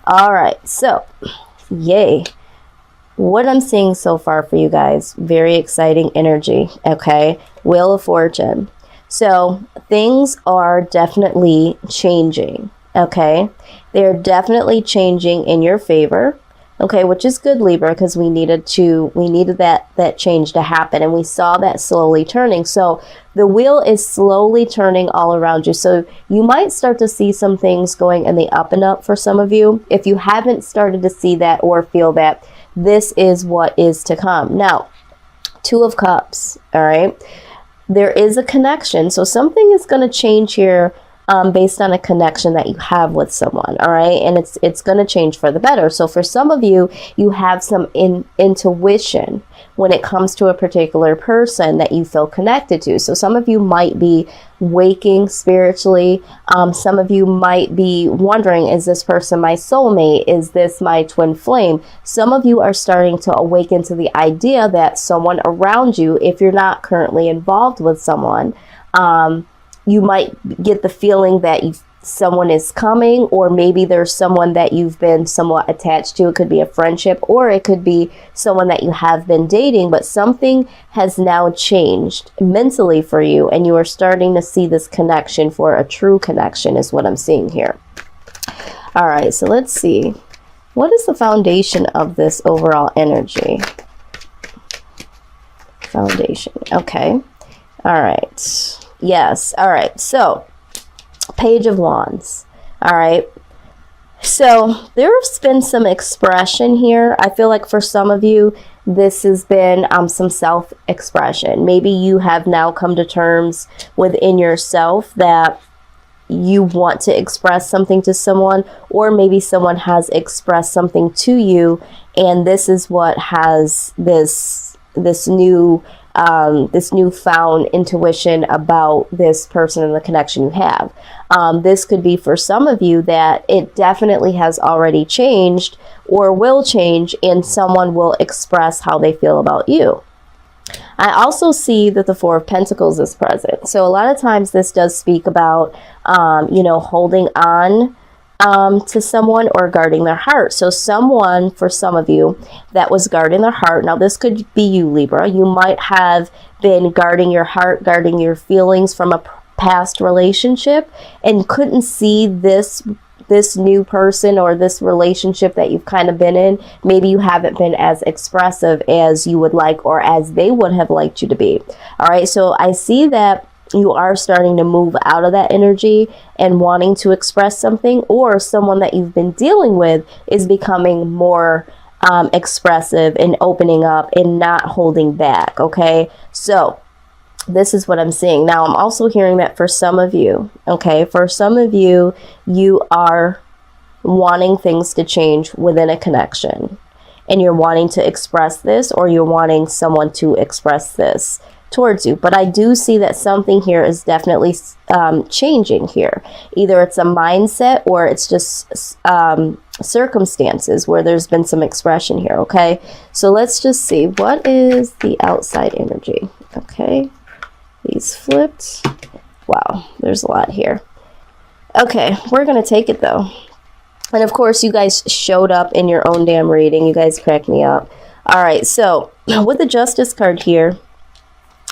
All right, so yay. What I'm seeing so far for you guys, very exciting energy, okay? Wheel of Fortune. So things are definitely changing, okay? They're definitely changing in your favor, okay, which is good, Libra, because we needed that change to happen, and we saw that slowly turning. So the wheel is slowly turning all around you. So you might start to see some things going in the up and up for some of you. If you haven't started to see that or feel that, this is what is to come. Now, Two of Cups, all right? There is a connection. So something is going to change here based on a connection that you have with someone, all right? And it's going to change for the better. So for some of you, you have some intuition when it comes to a particular person that you feel connected to. So some of you might be waking spiritually. Some of you might be wondering, is this person my soulmate? Is this my twin flame? Some of you are starting to awaken to the idea that someone around you, if you're not currently involved with someone, you might get the feeling that someone is coming, or maybe there's someone that you've been somewhat attached to. It could be a friendship, or it could be someone that you have been dating, but something has now changed mentally for you, and you are starting to see this connection for a true connection is what I'm seeing here. All right, so let's see. What is the foundation of this overall energy? Foundation, okay. All right. Yes. All right. So, Page of Wands. All right. So, there's been some expression here. I feel like for some of you, this has been some self-expression. Maybe you have now come to terms within yourself that you want to express something to someone, or maybe someone has expressed something to you, and this is what has this newfound intuition about this person and the connection you have. This could be for some of you that it definitely has already changed or will change, and someone will express how they feel about you. I also see that the Four of Pentacles is present. So a lot of times this does speak about, holding on to someone or guarding their heart. So someone, for some of you, that was guarding their heart. Now this could be you, Libra. You might have been guarding your heart, guarding your feelings from a past relationship, and couldn't see this new person or this relationship that you've kind of been in. Maybe you haven't been as expressive as you would like, or as they would have liked you to be. All right, so I see that you are starting to move out of that energy and wanting to express something, or someone that you've been dealing with is becoming more expressive and opening up and not holding back. Okay, so this is what I'm seeing. Now, I'm also hearing that for some of you, okay, for some of you, you are wanting things to change within a connection, and you're wanting to express this, or you're wanting someone to express this towards you. But I do see that something here is definitely changing here. Either it's a mindset, or it's just circumstances where there's been some expression here. Okay, so let's just see, what is the outside energy? Okay, these flipped. Wow, there's a lot here. Okay, we're gonna take it though. And of course, you guys showed up in your own damn reading. You guys cracked me up. All right, so with the Justice card here,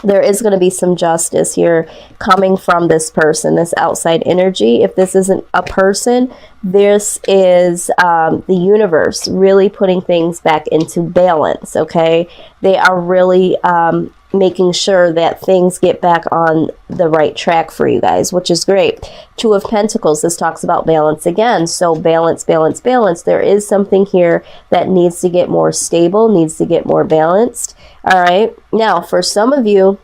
there is going to be some justice here coming from this person, this outside energy. If this isn't a person, this is the universe really putting things back into balance, okay? They are really making sure that things get back on the right track for you guys, which is great. Two of Pentacles, this talks about balance again. So balance, balance, balance. There is something here that needs to get more stable, needs to get more balanced. All right. Now, for some of you,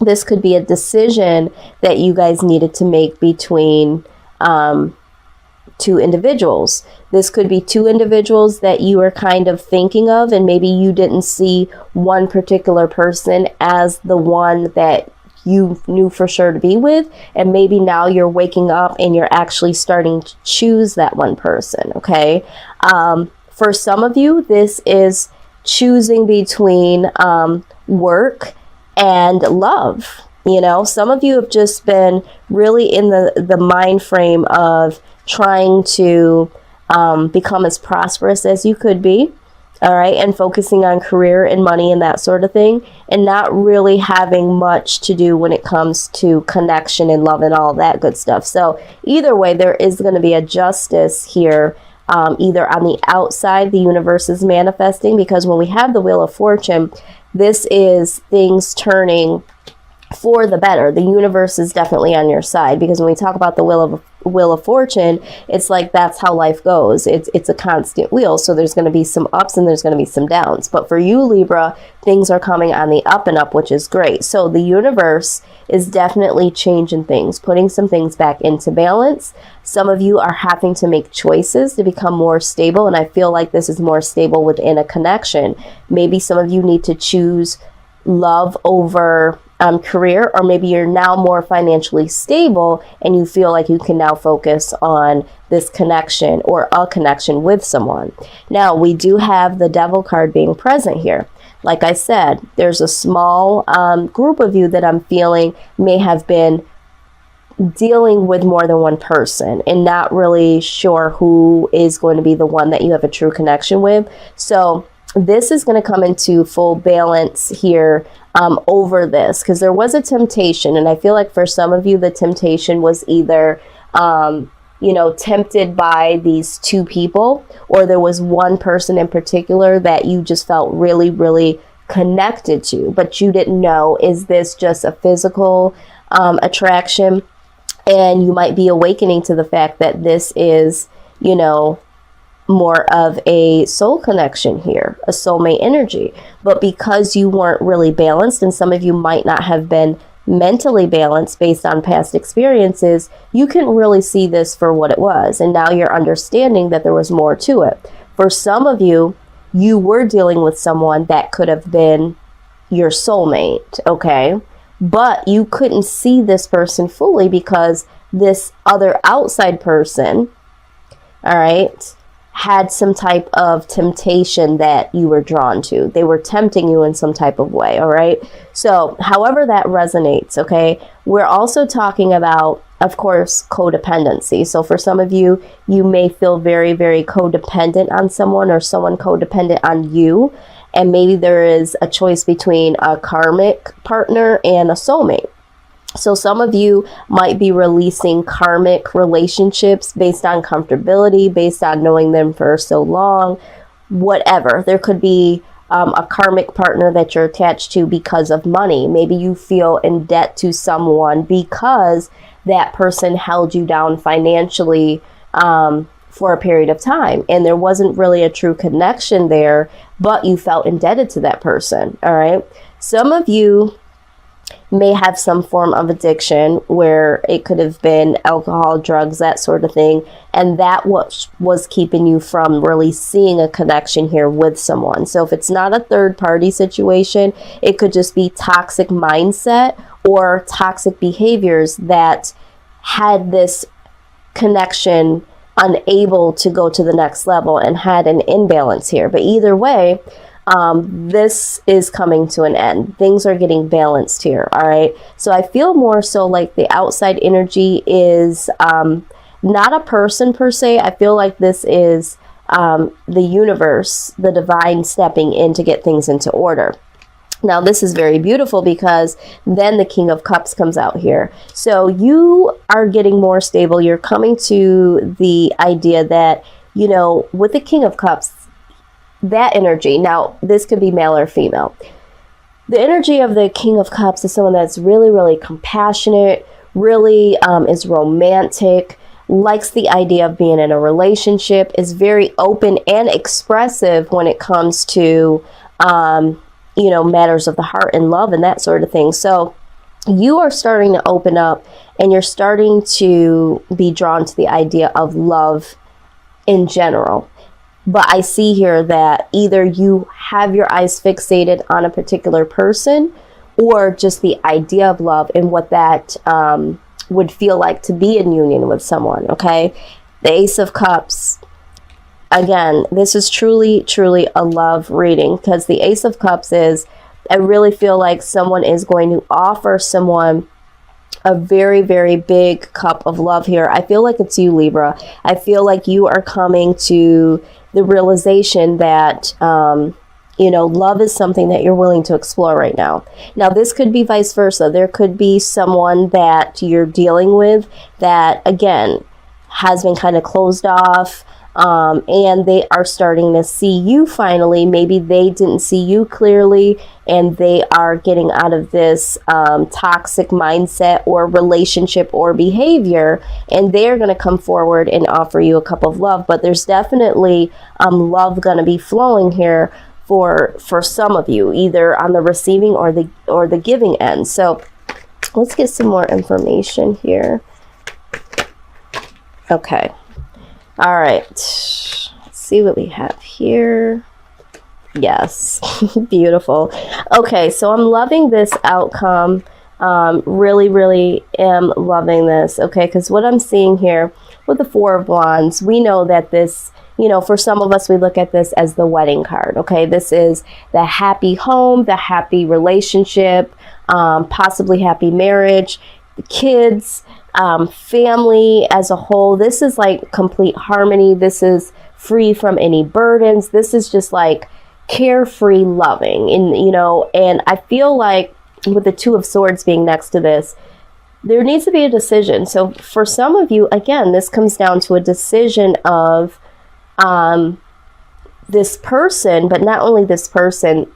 this could be a decision that you guys needed to make between two individuals. This could be two individuals that you are kind of thinking of, and maybe you didn't see one particular person as the one that you knew for sure to be with, and maybe now you're waking up and you're actually starting to choose that one person. Okay, for some of you, this is choosing between work and love. You know, some of you have just been really in the mind frame of trying to become as prosperous as you could be. All right, and focusing on career and money and that sort of thing, and not really having much to do when it comes to connection and love and all that good stuff. So either way, there is going to be a justice here, either on the outside, the universe is manifesting, because when we have the Wheel of Fortune, this is things turning for the better. The universe is definitely on your side, because when we talk about the Wheel of Fortune, it's like that's how life goes. It's a constant wheel. So there's going to be some ups and there's going to be some downs. But for you, Libra, things are coming on the up and up, which is great. So the universe is definitely changing things, putting some things back into balance. Some of you are having to make choices to become more stable. And I feel like this is more stable within a connection. Maybe some of you need to choose love over career, or maybe you're now more financially stable and you feel like you can now focus on this connection or a connection with someone. Now, we do have the Devil card being present here. Like I said, there's a small group of you that I'm feeling may have been dealing with more than one person and not really sure who is going to be the one that you have a true connection with. So this is going to come into full balance here over this, because there was a temptation, and I feel like for some of you the temptation was either tempted by these two people, or there was one person in particular that you just felt really, really connected to, but you didn't know, is this just a physical attraction? And you might be awakening to the fact that this is, more of a soul connection here, a soulmate energy. But because you weren't really balanced, and some of you might not have been mentally balanced based on past experiences, you couldn't really see this for what it was. And now you're understanding that there was more to it. For some of you, you were dealing with someone that could have been your soulmate, okay? But you couldn't see this person fully because this other outside person, all right, had some type of temptation that you were drawn to. They were tempting you in some type of way, all right? So however that resonates, okay? We're also talking about, of course, codependency. So for some of you, you may feel very, very codependent on someone, or someone codependent on you. And maybe there is a choice between a karmic partner and a soulmate. So some of you might be releasing karmic relationships based on comfortability, based on knowing them for so long, whatever. There could be a karmic partner that you're attached to because of money. Maybe you feel in debt to someone because that person held you down financially for a period of time. And there wasn't really a true connection there, but you felt indebted to that person. All right. Some of you may have some form of addiction, where it could have been alcohol, drugs, that sort of thing. And that was keeping you from really seeing a connection here with someone. So if it's not a third party situation, it could just be toxic mindset or toxic behaviors that had this connection unable to go to the next level and had an imbalance here. But either way, this is coming to an end. Things are getting balanced here. All right. So I feel more so like the outside energy is not a person per se. I feel like this is the universe, the divine stepping in to get things into order. Now, this is very beautiful because then the King of Cups comes out here. So you are getting more stable. You're coming to the idea that, with the King of Cups, that energy, now this could be male or female. The energy of the King of Cups is someone that's really, really compassionate, really is romantic, likes the idea of being in a relationship, is very open and expressive when it comes to, matters of the heart and love and that sort of thing. So you are starting to open up and you're starting to be drawn to the idea of love in general. But I see here that either you have your eyes fixated on a particular person, or just the idea of love and what that would feel like to be in union with someone, okay? The Ace of Cups, again, this is truly, truly a love reading, because the Ace of Cups is, I really feel like someone is going to offer someone a very, very big cup of love here. I feel like it's you, Libra. I feel like you are coming to the realization that, you know, love is something that you're willing to explore right now. Now, this could be vice versa. There could be someone that you're dealing with that, again, has been kind of closed off, and they are starting to see you finally. Maybe they didn't see you clearly, and they are getting out of this toxic mindset or relationship or behavior, and they're going to come forward and offer you a cup of love. But there's definitely love going to be flowing here for some of you, either on the receiving or the giving end. So let's get some more information here. Okay. All right. Let's see what we have here. Yes. Beautiful. Okay. So I'm loving this outcome. Really, really am loving this. Okay. Because what I'm seeing here with the Four of Wands, we know that this, you know, for some of us, we look at this as the wedding card. Okay. This is the happy home, the happy relationship, possibly happy marriage, the kids, family as a whole. This is like complete harmony. This is free from any burdens. This is just like carefree loving. And, you know, and I feel like with the Two of Swords being next to this, there needs to be a decision. So for some of you, again, this comes down to a decision of this person, but not only this person,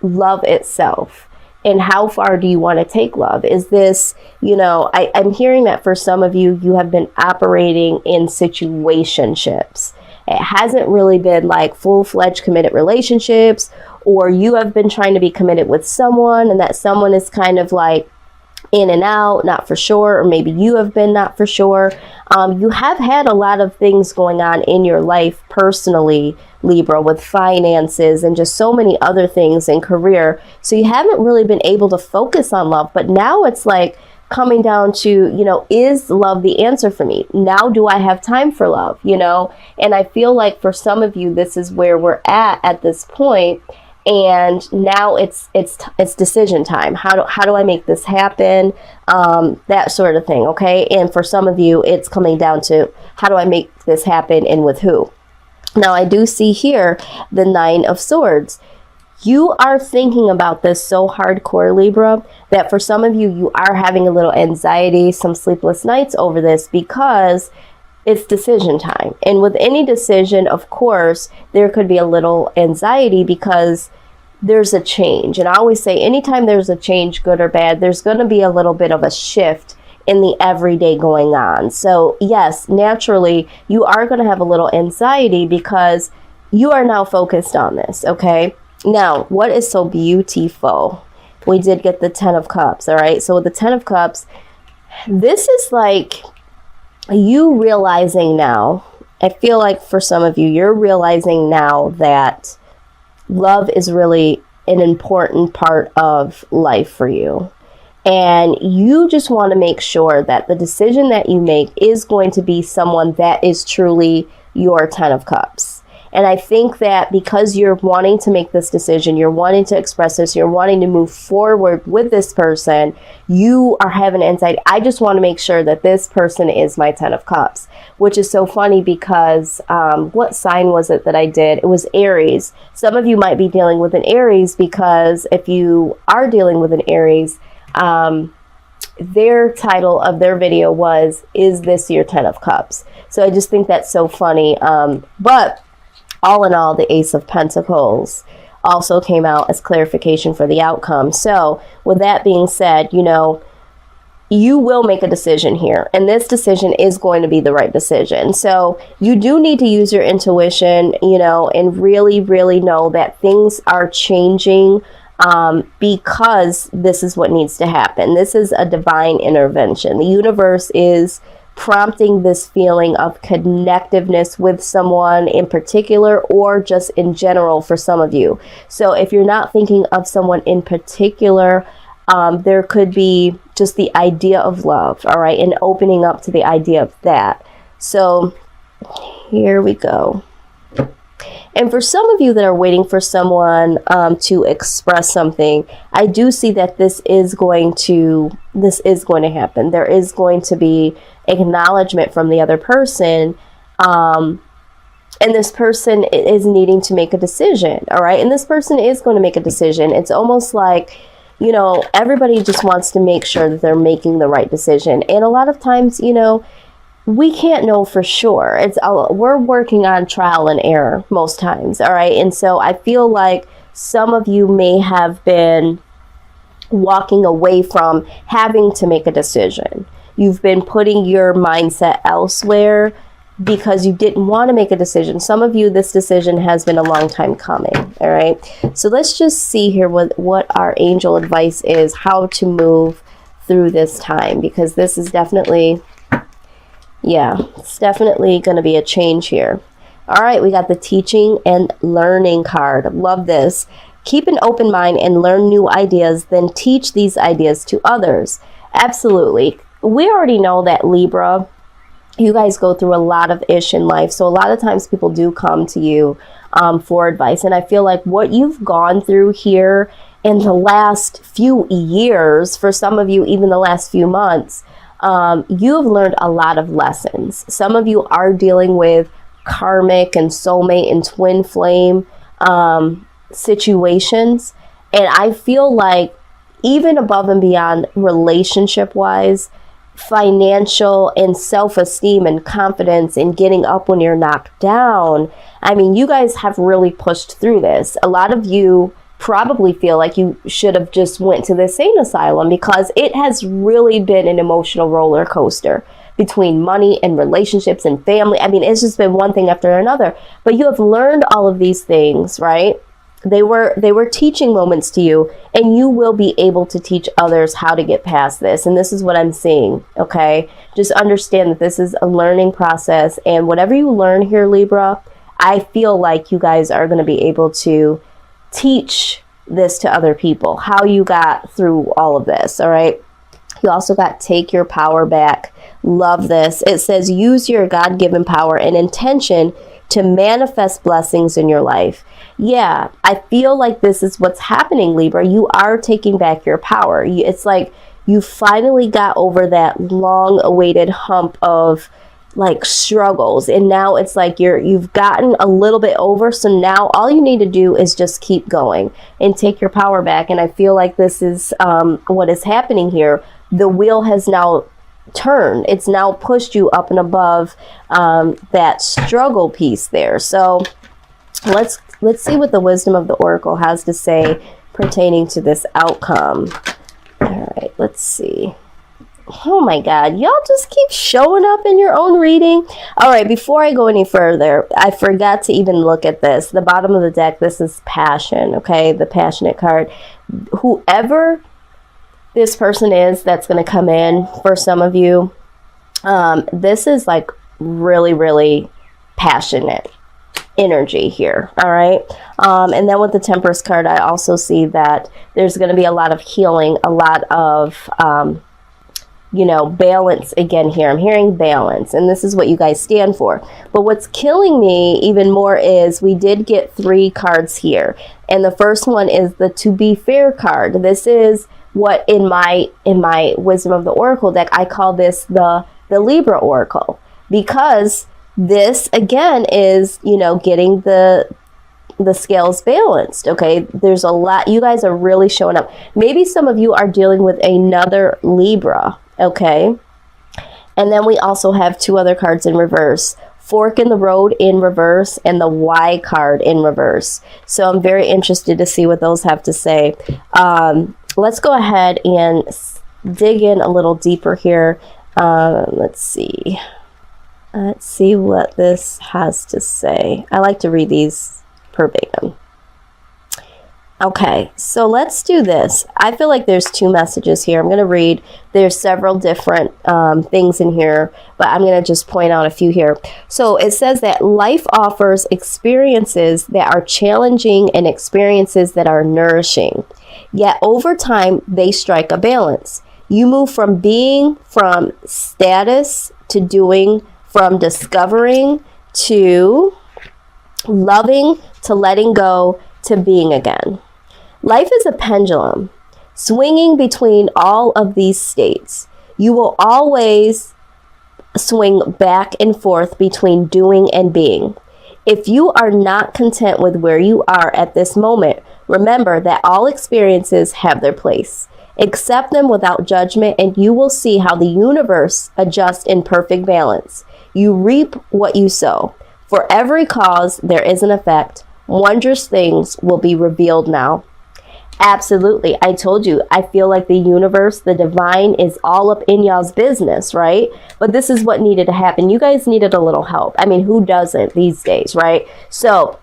love itself. And how far do you want to take love? Is this, you know, I'm hearing that for some of you, you have been operating in situationships. It hasn't really been like full-fledged committed relationships, or you have been trying to be committed with someone and that someone is kind of like in and out, not for sure, or maybe you have been not for sure. You have had a lot of things going on in your life personally, Libra, with finances and just so many other things in career. So you haven't really been able to focus on love, but now it's like coming down to, you know, is love the answer for me? Now do I have time for love, you know? And I feel like for some of you, this is where we're at this point. And now it's decision time. How do I make this happen? That sort of thing. Okay. And for some of you, it's coming down to how do I make this happen and with who? Now I do see here the Nine of Swords. You are thinking about this so hardcore, Libra, that for some of you, you are having a little anxiety, some sleepless nights over this because it's decision time. And with any decision, of course, there could be a little anxiety because there's a change. And I always say anytime there's a change, good or bad, there's going to be a little bit of a shift in the everyday going on. So yes, naturally, you are going to have a little anxiety because you are now focused on this. Okay. Now, what is so beautiful? We did get the Ten of Cups. All right. So with the Ten of Cups, this is like you realizing now, I feel like for some of you, you're realizing now that love is really an important part of life for you. And you just want to make sure that the decision that you make is going to be someone that is truly your Ten of Cups. And I think that because you're wanting to make this decision, you're wanting to express this, you're wanting to move forward with this person, you are having anxiety. I just want to make sure that this person is my Ten of Cups, which is so funny because what sign was it that I did? It was Aries. Some of you might be dealing with an Aries because if you are dealing with an Aries, their title of their video was, "Is this your Ten of Cups?" So I just think that's so funny. But all in all, the Ace of Pentacles also came out as clarification for the outcome. So with that being said, you know, you will make a decision here, and this decision is going to be the right decision. So you do need to use your intuition, you know, and really, really know that things are changing because this is what needs to happen. This is a divine intervention. The universe is prompting this feeling of connectiveness with someone in particular, or just in general for some of you. So if you're not thinking of someone in particular, there could be just the idea of love, all right, and opening up to the idea of that. So here we go. And for some of you that are waiting for someone to express something, I do see that this is going to happen. There is going to be acknowledgement from the other person. And this person is needing to make a decision, all right? And this person is going to make a decision. It's almost like, you know, everybody just wants to make sure that they're making the right decision. And a lot of times, you know, we can't know for sure. We're working on trial and error most times, all right? And so I feel like some of you may have been walking away from having to make a decision. You've been putting your mindset elsewhere because you didn't want to make a decision. Some of you, this decision has been a long time coming, all right? So let's just see here what our angel advice is, how to move through this time, because this is definitely, yeah, it's definitely going to be a change here. All right, we got the teaching and learning card. Love this. Keep an open mind and learn new ideas, then teach these ideas to others. Absolutely. We already know that, Libra, you guys go through a lot of ish in life. So a lot of times people do come to you for advice. And I feel like what you've gone through here in the last few years, for some of you, even the last few months, you have learned a lot of lessons. Some of you are dealing with karmic and soulmate and twin flame situations. And I feel like even above and beyond relationship wise, financial and self-esteem and confidence and getting up when you're knocked down. I mean, you guys have really pushed through this. A lot of you probably feel like you should have just went to the insane asylum, because it has really been an emotional roller coaster between money and relationships and family. I mean, it's just been one thing after another. But you have learned all of these things, right? They were teaching moments to you, and you will be able to teach others how to get past this. And this is what I'm seeing, okay? Just understand that this is a learning process, and whatever you learn here, Libra, I feel like you guys are going to be able to teach this to other people, how you got through all of this, all right? You also got take your power back. Love this. It says use your God-given power and intention to manifest blessings in your life. Yeah, I feel like this is what's happening, Libra. You are taking back your power. It's like you finally got over that long-awaited hump of like struggles, and now it's like you've gotten a little bit over. So now all you need to do is just keep going and take your power back. And I feel like this is what is happening here. The wheel has now turned. It's now pushed you up and above that struggle piece there. So let's see what the wisdom of the oracle has to say pertaining to this outcome. All right, let's see. Oh my God, y'all just keep showing up in your own reading. All right, before I go any further, I forgot to even look at this. The bottom of the deck, this is passion, okay? The passionate card. Whoever this person is that's going to come in for some of you, this is like really, really passionate energy here, all right? And then with the Temperance card, I also see that there's going to be a lot of healing, a lot of you know, balance again here. I'm hearing balance, and this is what you guys stand for. But what's killing me even more is we did get 3 cards here, and the first one is the To Be Fair card. This is what in my Wisdom of the Oracle deck, I call this the Libra Oracle, because this again is, you know, getting the scales balanced, okay? There's a lot. You guys are really showing up. Maybe some of you are dealing with another Libra, okay? And then we also have 2 other cards in reverse. Fork in the Road in reverse and the Y card in reverse. So I'm very interested to see what those have to say. Let's go ahead and dig in a little deeper here. Let's see. Let's see what this has to say. I like to read these verbatim. Okay, so let's do this. I feel like there's 2 messages here. I'm going to read. There's several different things in here, but I'm going to just point out a few here. So it says that life offers experiences that are challenging and experiences that are nourishing. Yet over time, they strike a balance. You move from status to doing, from discovering to loving to letting go to being again. Life is a pendulum, swinging between all of these states. You will always swing back and forth between doing and being. If you are not content with where you are at this moment, remember that all experiences have their place. Accept them without judgment, and you will see how the universe adjusts in perfect balance. You reap what you sow. For every cause, there is an effect. Wondrous things will be revealed now. Absolutely. I told you, I feel like the universe, the divine, is all up in y'all's business, right? But this is what needed to happen. You guys needed a little help. I mean, who doesn't these days, right? So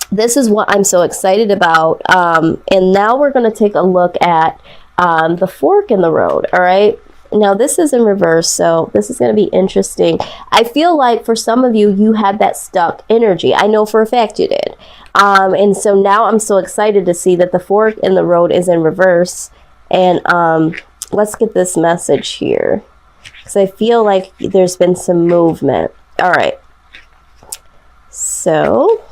this is what I'm so excited about. And now we're going to take a look at the fork in the road, all right? Now, this is in reverse, so this is going to be interesting. I feel like for some of you, you had that stuck energy. I know for a fact you did. And so now I'm so excited to see that the fork in the road is in reverse. And let's get this message here, because I feel like there's been some movement. All right. So,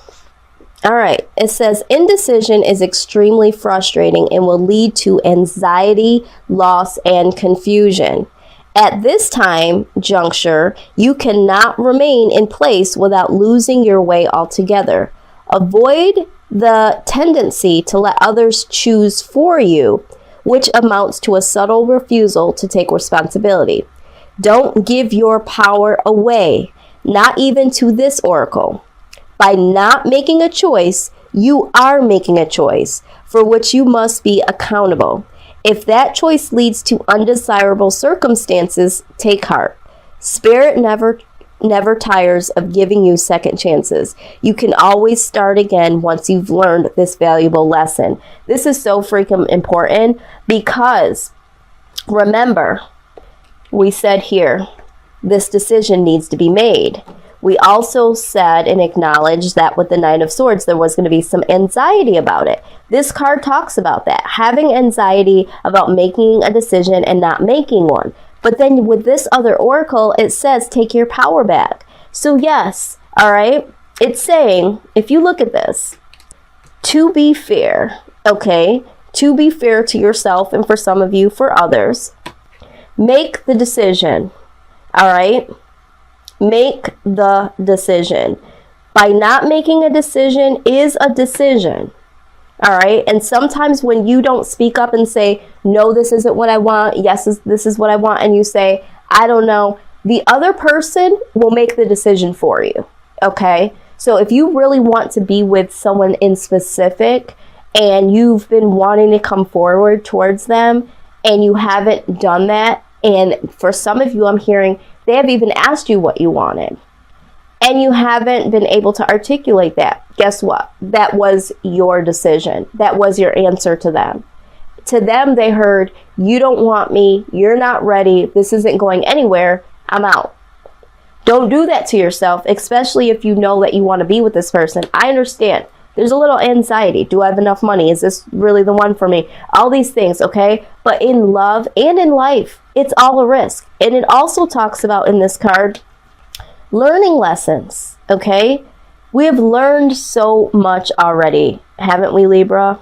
all right. It says indecision is extremely frustrating and will lead to anxiety, loss, and confusion. At this time juncture, you cannot remain in place without losing your way altogether. Avoid the tendency to let others choose for you, which amounts to a subtle refusal to take responsibility. Don't give your power away, not even to this oracle. By not making a choice, you are making a choice for which you must be accountable. If that choice leads to undesirable circumstances, take heart. Spirit never tires of giving you second chances. You can always start again once you've learned this valuable lesson. This is so freaking important because remember, we said here, this decision needs to be made. We also said and acknowledged that with the Nine of Swords, there was going to be some anxiety about it. This card talks about that, having anxiety about making a decision and not making one. But then with this other oracle, it says, take your power back. So yes, all right, it's saying, if you look at this, to be fair, okay, to be fair to yourself and for some of you, for others, make the decision, all right? Make the decision. By not making a decision is a decision. All right. And sometimes when you don't speak up and say, no, this isn't what I want. Yes, this is what I want. And you say, I don't know. The other person will make the decision for you. Okay. So if you really want to be with someone in specific and you've been wanting to come forward towards them and you haven't done that, and for some of you, I'm hearing they have even asked you what you wanted and you haven't been able to articulate that. Guess what? That was your decision. That was your answer to them. To them, they heard, you don't want me. You're not ready. This isn't going anywhere. I'm out. Don't do that to yourself, especially if you know that you want to be with this person. I understand. There's a little anxiety. Do I have enough money? Is this really the one for me? All these things, okay? But in love and in life, it's all a risk. And it also talks about in this card, learning lessons, okay? We have learned so much already, haven't we, Libra?